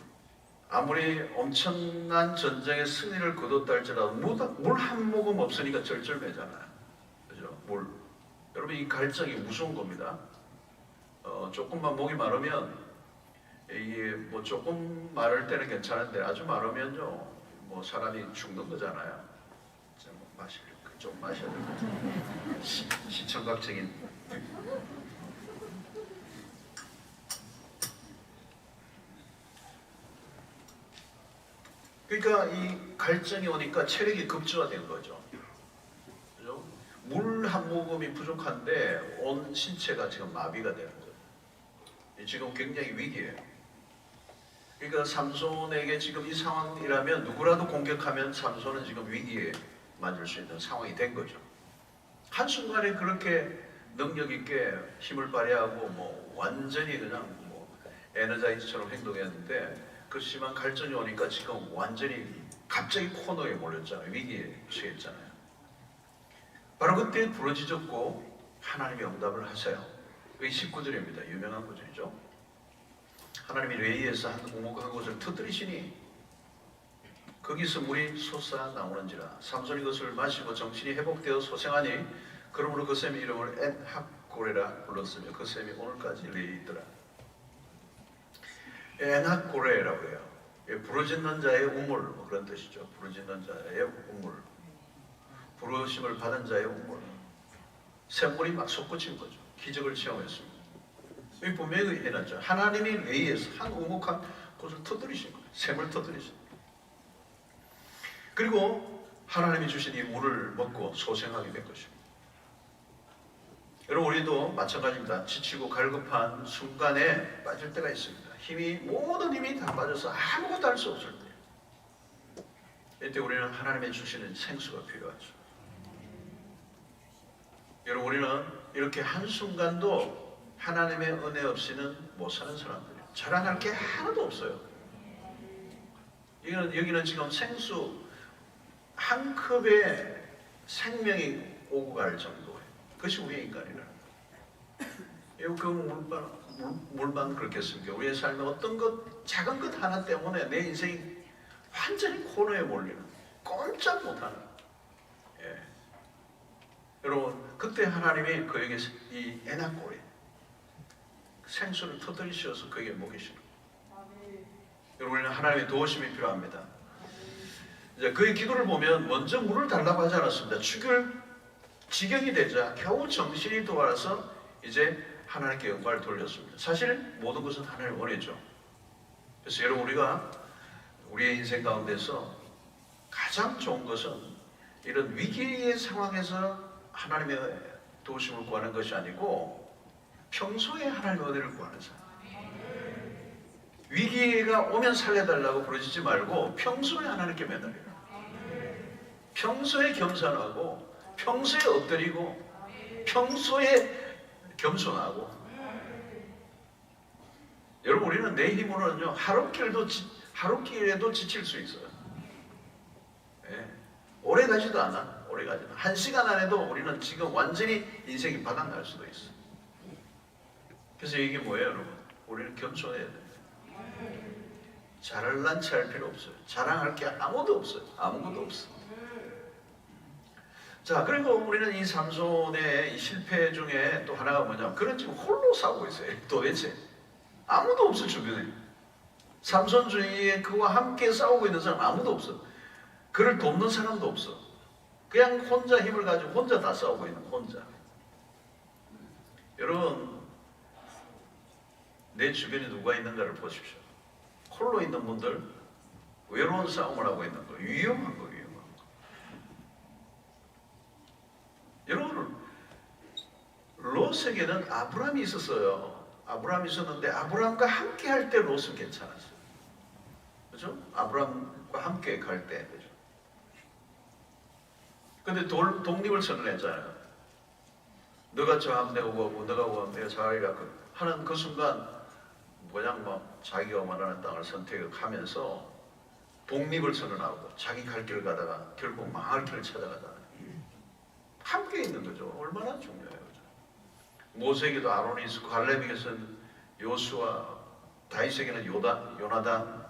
아무리 엄청난 전쟁의 승리를 거뒀다 할지라도 물 한 모금 없으니까 절절매잖아요. 그죠? 물. 여러분, 이 갈증이 무서운 겁니다. 조금만 목이 마르면 이게 조금 마를 때는 괜찮은데 아주 마르면요, 사람이 죽는 거잖아요. 좀 마셔야 될 것 같아요. 시청각적인. 그러니까 이 갈증이 오니까 체력이 급저하된 거죠. 그죠? 물 한 모금이 부족한데 온 신체가 지금 마비가 되는 거예요. 지금 굉장히 위기예요. 그러니까 삼손에게 지금 이 상황이라면 누구라도 공격하면 삼손은 지금 위기에 맞을 수 있는 상황이 된 거죠. 한순간에 그렇게 능력 있게 힘을 발휘하고 완전히 그냥 에너자이즈처럼 행동했는데 그 심한 갈증이 오니까 지금 완전히 갑자기 코너에 몰렸잖아요. 위기에 처했잖아요. 바로 그때 부르짖었고 하나님이 응답을 하세요. 이 19절입니다. 유명한 구절이죠. 하나님이 레이에서 한 곳을 터뜨리시니 거기서 물이 솟아나오는지라. 삼손이 그것을 마시고 정신이 회복되어 소생하니 그러므로 그 샘의 이름을 엔학고레라 불렀으며 그 샘이 오늘까지 레이에 있더라. 엔학고레라고 해요. 부르짖는 자의 우물, 그런 뜻이죠. 부르짖는 자의 우물, 부르심을 받은 자의 우물. 샘물이 막 솟구친 거죠. 기적을 체험했습니다. 여기 분명히 해놨죠. 하나님이 레이에서 한 우묵한 곳을 터뜨리신 거예요. 샘을 터뜨리신 거예요. 그리고 하나님이 주신 이 물을 먹고 소생하게 된 것입니다. 여러분, 우리도 마찬가지입니다. 지치고 갈급한 순간에 빠질 때가 있습니다. 모든 힘이 다 빠져서 아무것도 할 수 없을 때, 이때 우리는 하나님의 주시는 생수가 필요하죠. 여러분, 우리는 이렇게 한순간도 하나님의 은혜 없이는 못 사는 사람들이에요. 자랑할 게 하나도 없어요. 여기는 지금 생수 한 컵에 생명이 오고 갈 정도예요. 그것이 우리의 인간이라는 거예요. 그 물만 그렇겠습니까? 우리의 삶에 어떤 것, 작은 것 하나 때문에 내 인생이 완전히 코너에 몰리는, 꼼짝 못하는. 예. 여러분, 그때 하나님이 그에게 이 에나꼬리 생수를 터뜨리셔서 그에게 먹이시는 거예요. 여러분, 우리는 하나님의 도우심이 필요합니다. 이제 그의 기도를 보면 먼저 물을 달라고 하지 않았습니다. 죽을 지경이 되자 겨우 정신이 돌아서 이제 하나님께 영광을 돌렸습니다. 사실 모든 것은 하나님의 원이죠. 그래서 여러분, 우리가 우리의 인생 가운데서 가장 좋은 것은 이런 위기의 상황에서 하나님의 도우심을 구하는 것이 아니고 평소에 하나님의 은혜를 구하는 사람. 위기가 오면 살려달라고 부르짖지 말고 평소에 하나님께 매달려라. 평소에 겸손하고 평소에 엎드리고 평소에 겸손하고. 여러분, 우리는 내 힘으로는요 하루길에도 지칠 수 있어요. 예. 오래 가지도 않아. 오래 가지도 한 시간 안에도 우리는 지금 완전히 인생이 바닥날 수도 있어. 그래서 이게 뭐예요, 여러분? 우리는 겸손해야 돼요. 잘난 체할 필요 없어요. 자랑할 게 아무도 없어요. 아무것도 없어. 자, 그리고 우리는 이 삼손의 이 실패 중에 또 하나가 뭐냐면, 그는 지금 홀로 싸우고 있어요. 도대체 아무도 없어 주변에. 삼손 주위에 그와 함께 싸우고 있는 사람 아무도 없어. 그를 돕는 사람도 없어. 그냥 혼자 힘을 가지고 혼자 다 싸우고 있는 혼자. 여러분, 내 주변에 누가 있는가를 보십시오. 홀로 있는 분들, 외로운 싸움을 하고 있는 거, 위험한 거, 위험한 거. 여러분, 롯에게는 아브라함이 있었어요. 아브라함이 있었는데 아브라함과 함께 할 때 롯은 괜찮았어요. 그죠? 아브라함과 함께 갈 때, 그죠? 근데 독립을 선언했잖아요. 너가 저하면 내가 뭐하고, 너가 뭐하면 내가 저하리라 하는 그 순간, 그냥 막 자기가 원하는 땅을 선택하면서 독립을 선언하고 자기 갈 길을 가다가 결국 망할 길을 찾아가다가 함께 있는 거죠. 얼마나 중요해요. 그죠? 모세에게도 아론이 있었고, 갈렙에게서는 요수아, 다윗에게는 요나단,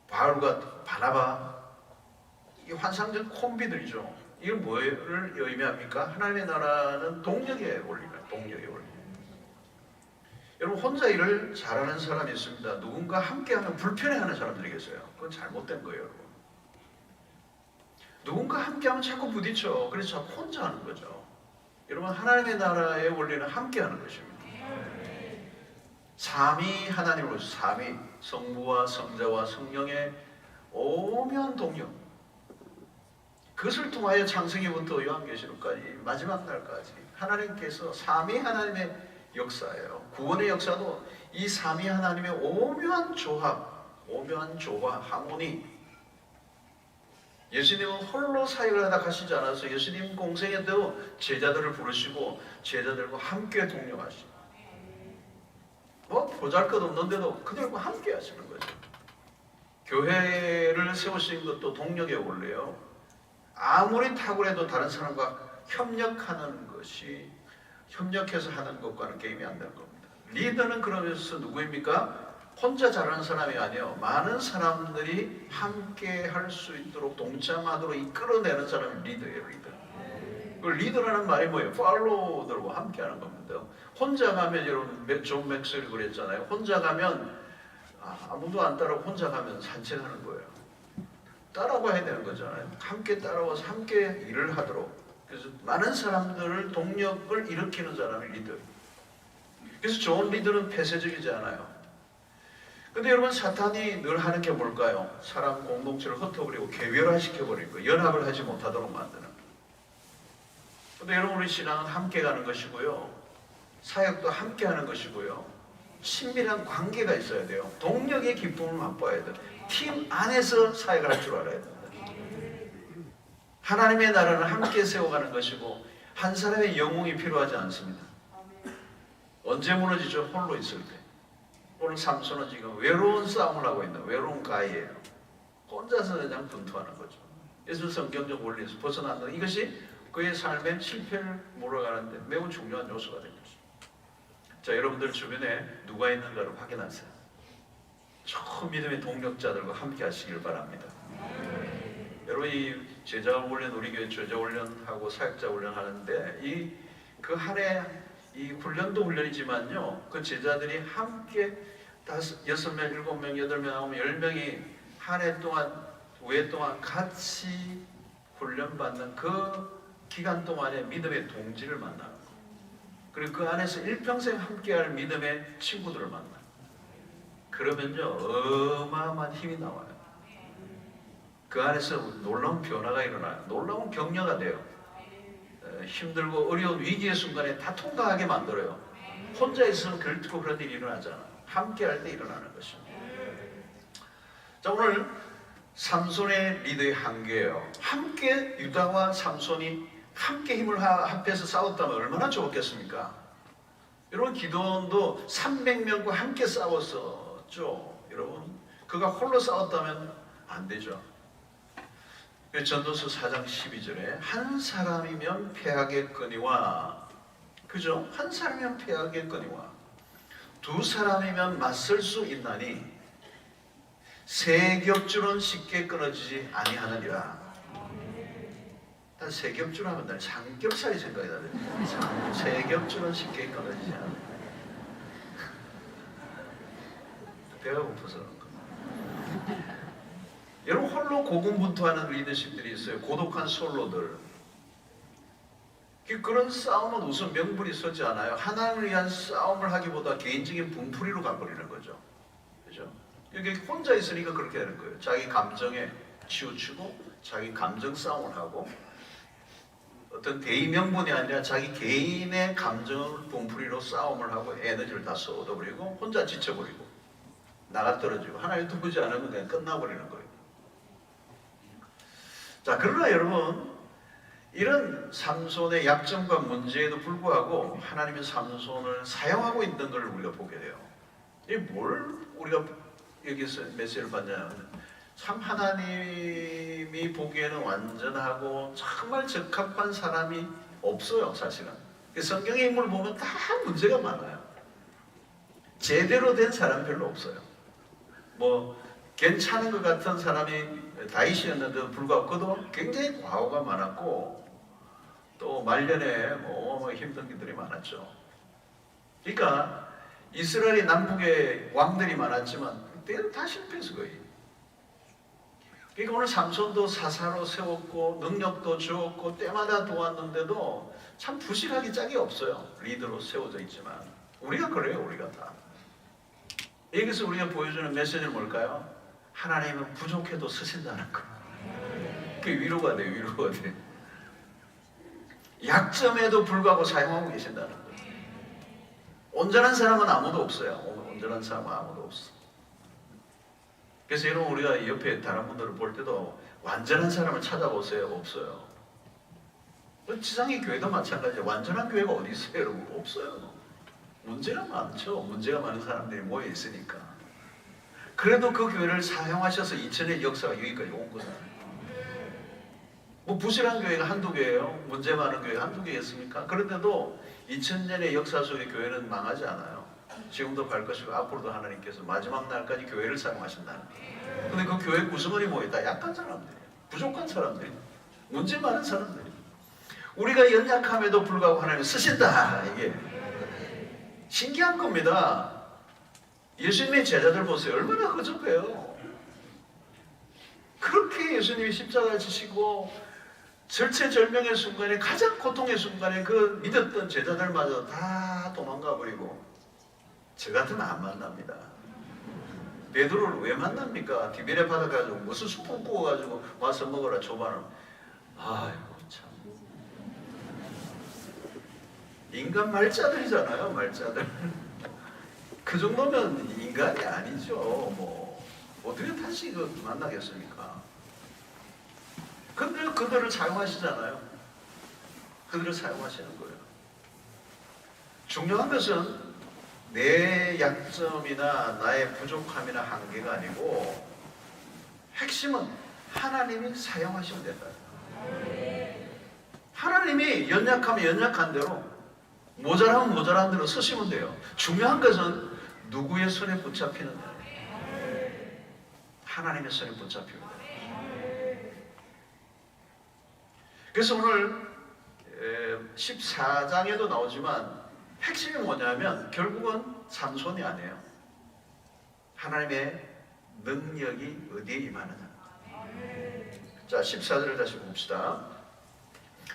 바울과 바나바, 이 환상적 콤비들이죠. 이건 뭐를 의미합니까? 하나님의 나라는 동력의 원리입니다. 동력의 원리. 여러분, 혼자 일을 잘하는 사람이 있습니다. 누군가 함께하면 불편해하는 사람들이 계세요. 그건 잘못된 거예요, 여러분. 누군가 함께하면 자꾸 부딪혀. 그래서 자꾸 혼자 하는 거죠. 여러분, 하나님의 나라의 원리는 함께하는 것입니다. 삼위 하나님으로, 삼위 성부와 성자와 성령의 오묘한 동력. 그것을 통하여 창세기부터 요한계시록까지 마지막 날까지 하나님께서 삼위 하나님의 역사예요. 구원의 역사도 이 삼위 하나님의 오묘한 조합, 오묘한 조화, 하모니. 예수님은 홀로 사역을 하다 가시지 않아서 예수님 공생에도 제자들을 부르시고 제자들과 함께 동력하시고, 뭐 보잘것없는데도 그들과 함께 하시는 거죠. 교회를 세우신 것도 동력의 원리예요. 아무리 탁월해도 다른 사람과 협력하는 것이, 협력해서 하는 것과는 게임이 안 되는 겁니다. 리더는 그러면서 누구입니까? 혼자 잘하는 사람이 아니에요. 많은 사람들이 함께 할 수 있도록 동참하도록 이끌어내는 사람이 리더예요. 리더. 그 리더라는 말이 뭐예요? 팔로워들과 함께 하는 겁니다. 혼자 가면, 여러분 존 맥스웰이 그랬잖아요. 혼자 가면 아무도 안 따라오고 혼자 가면 산책하는 거예요. 따라와야 되는 거잖아요. 함께 따라와서 함께 일을 하도록. 그래서 많은 사람들을 동력을 일으키는 사람이 리더. 그래서 좋은 리더는 폐쇄적이지 않아요. 근데 여러분, 사탄이 늘 하는 게 뭘까요? 사람 공동체를 흩어버리고 개별화시켜버리고 연합을 하지 못하도록 만드는. 근데 여러분, 우리 신앙은 함께 가는 것이고요. 사역도 함께 하는 것이고요. 친밀한 관계가 있어야 돼요. 동력의 기쁨을 맛봐야 돼요. 팀 안에서 사역을 할 줄 알아야 됩니다. 하나님의 나라는 함께 세워가는 것이고 한 사람의 영웅이 필요하지 않습니다. 언제 무너지죠? 홀로 있을 때. 오늘 삼손은 지금 외로운 싸움을 하고 있는 외로운 가이예요. 혼자서 그냥 분투하는 거죠. 그래서 성경적 원리에서 벗어난다. 이것이 그의 삶의 실패를 몰아가는데 매우 중요한 요소가 된 거죠. 자, 여러분들 주변에 누가 있는가를 확인하세요. 저 믿음의 동력자들과 함께 하시길 바랍니다. 여러분, 이 제자 훈련, 우리 교회 제자 훈련하고 사역자 훈련 하는데 그 한 해 이 훈련도 훈련이지만요, 그 제자들이 함께 5, 6명, 7명, 8명, 10명이 한 해 동안, 5회 동안 같이 훈련받는 그 기간 동안에 믿음의 동지를 만나는 거예요. 그리고 그 안에서 일평생 함께할 믿음의 친구들을 만나요. 그러면요, 어마어마한 힘이 나와요. 그 안에서 놀라운 변화가 일어나요. 놀라운 격려가 돼요. 힘들고 어려운 위기의 순간에 다 통과하게 만들어요. 혼자 있으면 결코 그런 일이 일어나잖아요. 함께 할 때 일어나는 것입니다. 자, 오늘 삼손의 리더의 한계예요. 함께 유다와 삼손이 함께 힘을 합해서 싸웠다면 얼마나 좋았겠습니까? 여러분, 기도원도 300명과 함께 싸웠었죠. 여러분, 그가 홀로 싸웠다면 안 되죠. 전도서 4장 12절에 한 사람이면 패하겠거니와, 그죠? 한 사람이면 패하겠거니와 두 사람이면 맞설 수 있나니 세 겹줄은 쉽게 끊어지지 아니하느니라. 세 겹줄 하면 날 삼겹살이 생각이 나요. 세 겹줄은 쉽게 끊어지지 않아요. 배가 고파서 그런 겁니다. 여러분 홀로 고군분투하는 리더십들이 있어요. 고독한 솔로들. 그런 싸움은 우선 명분이 서지 않아요. 하나님을 위한 싸움을 하기보다 개인적인 분풀이로 가버리는 거죠. 그죠? 이게 혼자 있으니까 그렇게 되는 거예요. 자기 감정에 치우치고 자기 감정 싸움을 하고 어떤 대의 명분이 아니라 자기 개인의 감정을 분풀이로 싸움을 하고 에너지를 다 쏟아버리고 혼자 지쳐버리고 나가 떨어지고 하나님 도우지 않으면 그냥 끝나버리는 거예요. 자, 그러나 여러분 이런 삼손의 약점과 문제에도 불구하고 하나님이 삼손을 사용하고 있는 걸 우리가 보게 돼요. 이게 뭘 우리가 여기서 메시지를 받냐면 참 하나님이 보기에는 완전하고 정말 적합한 사람이 없어요. 사실은 성경의 인물을 보면 다 문제가 많아요. 제대로 된 사람 별로 없어요. 뭐 괜찮은 것 같은 사람이 다윗이었는데도 불구하고 그도 굉장히 과오가 많았고 또 말년에 뭐 힘든 일들이 많았죠. 그러니까 이스라엘이 남북에 왕들이 많았지만 그때는 다 실패했어 거의. 그러니까 오늘 삼손도 사사로 세웠고 능력도 주었고 때마다 도왔는데도 참 부실하기 짝이 없어요. 리더로 세워져 있지만 우리가 그래요. 우리가 다. 여기서 우리가 보여주는 메시지는 뭘까요? 하나님은 부족해도 쓰신다는 거. 그게 위로가 돼. 위로가 돼. 약점에도 불구하고 사용하고 계신다는 거. 온전한 사람은 아무도 없어요. 온전한 사람은 아무도 없어. 그래서 여러분 우리가 옆에 다른 분들을 볼 때도 완전한 사람을 찾아보세요. 없어요. 지상의 교회도 마찬가지예요. 완전한 교회가 어디 있어요? 여러분 없어요. 문제가 많죠. 문제가 많은 사람들이 모여 있으니까. 그래도 그 교회를 사용하셔서 2000년 역사가 여기까지 온 거잖아요. 뭐 부실한 교회가 한두 개예요. 문제 많은 교회가 한두 개였습니까? 그런데도 2000년의 역사 속의 교회는 망하지 않아요. 지금도 갈 것이고 앞으로도 하나님께서 마지막 날까지 교회를 사용하신다는 거예요. 근데 그 교회 구성원이 뭐예요? 다 약한 사람들이에요. 부족한 사람들이에요. 문제 많은 사람들이에요. 우리가 연약함에도 불구하고 하나님이 쓰신다. 이게 신기한 겁니다. 예수님의 제자들 보세요. 얼마나 허접해요. 그렇게 예수님이 십자가를 지시고 절체절명의 순간에 가장 고통의 순간에 그 믿었던 제자들마저 다 도망가 버리고 저 같으면 안 만납니다. 베드로를 왜 만납니까? 디베레 바다 가지고 무슨 수품 구워가지고 와서 먹으라 초반을. 아이고 참 인간 말자들이잖아요. 말자들. 그 정도면 인간이 아니죠. 뭐 어떻게 다시 만나겠습니까? 근데 그들을 사용하시잖아요. 그들을 사용하시는 거예요. 중요한 것은 내 약점이나 나의 부족함이나 한계가 아니고 핵심은 하나님이 사용하시면 된다. 하나님이 연약하면 연약한 대로 모자라면 모자란 대로 쓰시면 돼요. 중요한 것은 누구의 손에 붙잡히느냐. 하나님의 손에 붙잡힙니다. 그래서 오늘 14장에도 나오지만 핵심이 뭐냐면 결국은 삼손이 아니에요. 하나님의 능력이 어디에 임하느냐. 자, 14절을 다시 봅시다.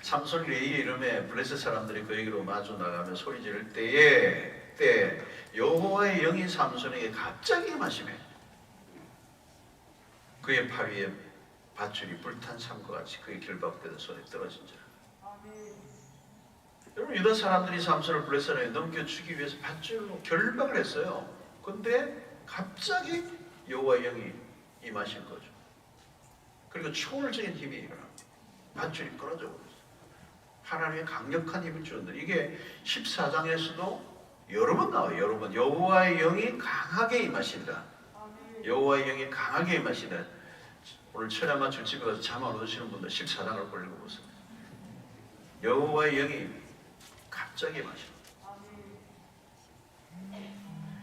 삼손 레이의 이름에 블레셋 사람들이 그에게로 마주 나가며 소리 지를 때에 여호와의 영이 삼손에게 갑자기 임하시매 그의 파 위에 밧줄이 불탄 삶과 같이 그의 결박되던 손에 떨어진지라. 여러분 유다 사람들이 삼손을 블레셋에 넘겨주기 위해서 밧줄로 결박을 했어요. 근데 갑자기 여호와의 영이 임하신 거죠. 그리고 초월적인 힘이 일어납니다. 밧줄이 끊어져 버렸어요. 하나님의 강력한 힘을 주는데 이게 14장에서도 여러 번 나와요. 여러 번 여호와의 영이 강하게 임하신다. 여호와의 영이 강하게 임하신다. 오늘 철야마 주집에 가서 잠 안 오시는 분들 14장을 보려고 보세요. 여호와의 영이 갑자기 임하신다.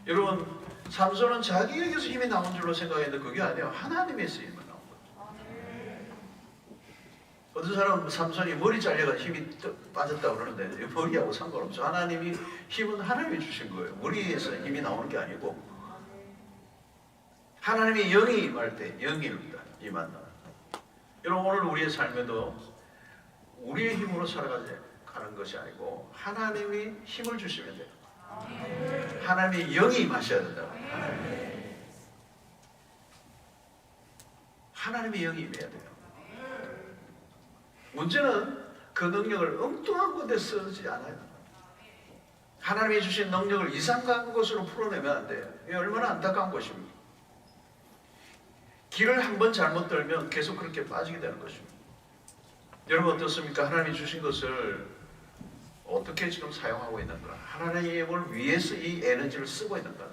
여러분 삼손은 자기에게서 힘이 나온 줄로 생각했는데 그게 아니에요. 하나님에서 힘이 나온 거죠. 어떤 사람은 삼손이 머리 잘려가지고 힘이 빠졌다고 그러는데 머리하고 상관없죠. 힘은 하나님이 주신 거예요. 머리에서 힘이 나오는 게 아니고 하나님의 영이 임할 때 영이 임한다. 여러분 오늘 우리의 삶에도 우리의 힘으로 살아가는 것이 아니고 하나님이 힘을 주시면 돼요. 하나님의 영이 임하셔야 된다. 하나님의 영이 임해야 돼요. 문제는 그 능력을 엉뚱한 곳에 쓰지 않아요. 하나님이 주신 능력을 이상한 곳으로 풀어내면 안 돼요. 이게 얼마나 안타까운 것입니까? 길을 한번 잘못 들면 계속 그렇게 빠지게 되는 것입니다. 여러분 어떻습니까? 하나님이 주신 것을 어떻게 지금 사용하고 있는가? 하나님을 위해서 이 에너지를 쓰고 있는가?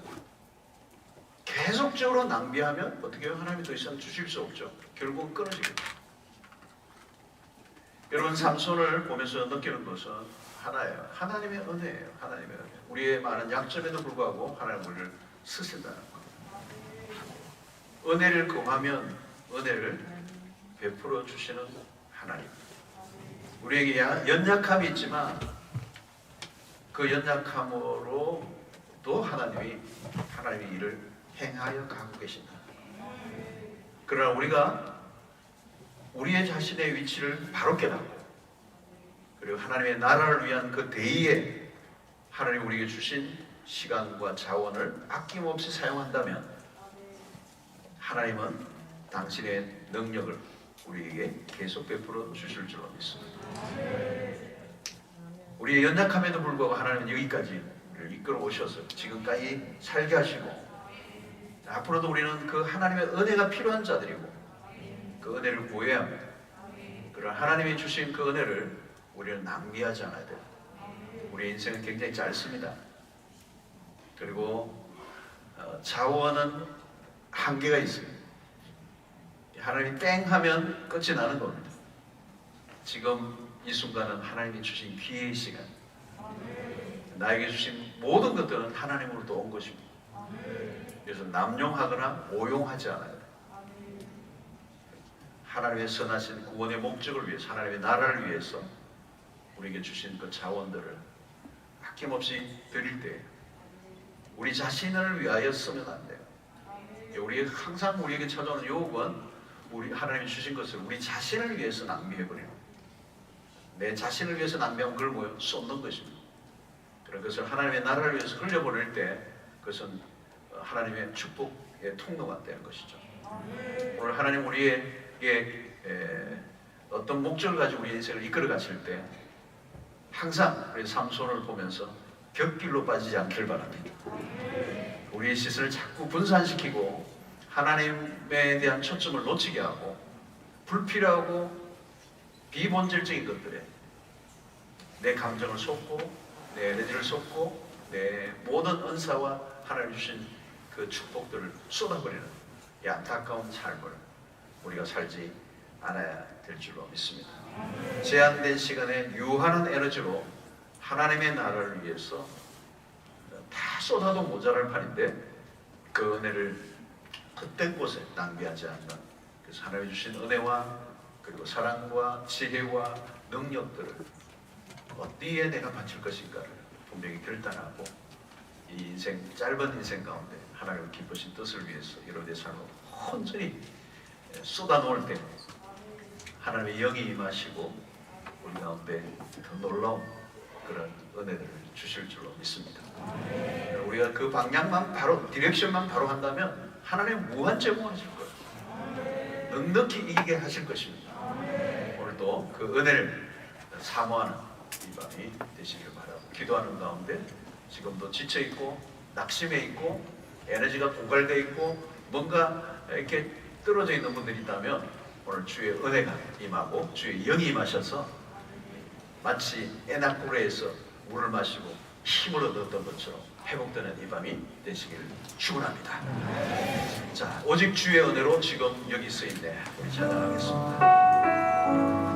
계속적으로 낭비하면 어떻게 해요? 하나님이 더 이상 주실 수 없죠. 결국은 끊어지겠죠. 여러분 삼손을 보면서 느끼는 것은 하나예요. 하나님의 은혜예요. 하나님의 은혜. 우리의 많은 약점에도 불구하고 하나님 우리를 쓰신다는 것. 은혜를 금하면 은혜를 베풀어 주시는 하나님. 우리에게 연약함이 있지만 그 연약함으로도 하나님의 일을 행하여 가고 계신다. 그러나 우리가 우리의 자신의 위치를 바로 깨닫고 그리고 하나님의 나라를 위한 그 대의에 하나님이 우리에게 주신 시간과 자원을 아낌없이 사용한다면 하나님은 당신의 능력을 우리에게 계속 베풀어 주실 줄로 믿습니다. 우리의 연약함에도 불구하고 하나님은 여기까지 우리를 이끌어 오셔서 지금까지 살게 하시고 앞으로도 우리는 그 하나님의 은혜가 필요한 자들이고 그 은혜를 구해야 합니다. 그런 하나님이 주신 그 은혜를 우리는 낭비하지 않아야 돼요. 우리의 인생은 굉장히 짧습니다. 그리고 자원은 한계가 있어요. 하나님이 땡 하면 끝이 나는 겁니다. 지금 이 순간은 하나님이 주신 기회의 시간. 나에게 주신 모든 것들은 하나님으로부터 온 것입니다. 그래서 남용하거나 오용하지 않아야 돼요. 하나님의 선하신 구원의 목적을 위해서 하나님의 나라를 위해서 우리에게 주신 그 자원들을 아낌없이 드릴 때 우리 자신을 위하여 쓰면 안 돼요. 우리 항상 우리에게 찾아오는 유혹은 우리 하나님이 주신 것을 우리 자신을 위해서 낭비해버리는 내 자신을 위해서 낭비하면 그걸 뭐예요? 쏟는 것입니다. 그런 것을 하나님의 나라를 위해서 흘려보낼 때 그것은 하나님의 축복의 통로가 되는 것이죠. 오늘 하나님 우리에게 어떤 목적을 가지고 우리 인생을 이끌어 가실 때 항상 우리 삼손을 보면서 곁길로 빠지지 않길 바랍니다. 우리의 시선을 자꾸 분산시키고 하나님에 대한 초점을 놓치게 하고 불필요하고 비본질적인 것들에 내 감정을 쏟고 내 에너지를 쏟고 내 모든 은사와 하나님 주신 그 축복들을 쏟아버리는 이 안타까운 삶을 우리가 살지 않아야 될 줄로 믿습니다. 제한된 시간에 유한한 에너지로 하나님의 나라를 위해서 다 쏟아도 모자랄 판인데 그 은혜를 헛된 곳에 낭비하지 않는 그래서 하나님이 주신 은혜와 그리고 사랑과 지혜와 능력들을 어디에 내가 바칠 것인가를 분명히 결단하고 이 인생 짧은 인생 가운데 하나님을 기쁘신 뜻을 위해서 여러분의 삶을 온전히 쏟아놓을 때 하나님의 영이 임하시고 우리 가운데 더 놀라운 그런 은혜를 주실 줄로 믿습니다. 우리가 그 방향만 바로 디렉션만 바로 한다면 하나님 무한 제공하실 거예요. 넉넉히 이기게 하실 것입니다. 오늘도 그 은혜를 사모하는 이 밤이 되시길 바라고 기도하는 가운데 지금도 지쳐있고 낙심해 있고 에너지가 고갈되어 있고 뭔가 이렇게 떨어져 있는 분들이 있다면 오늘 주의 은혜가 임하고 주의 영이 임하셔서 마치 에나꾸레에서 물을 마시고 힘을 얻었던 것처럼 회복되는 이 밤이 되시길 축원합니다. 자, 오직 주의 은혜로 지금 여기 쓰인 데 우리 찬양하겠습니다.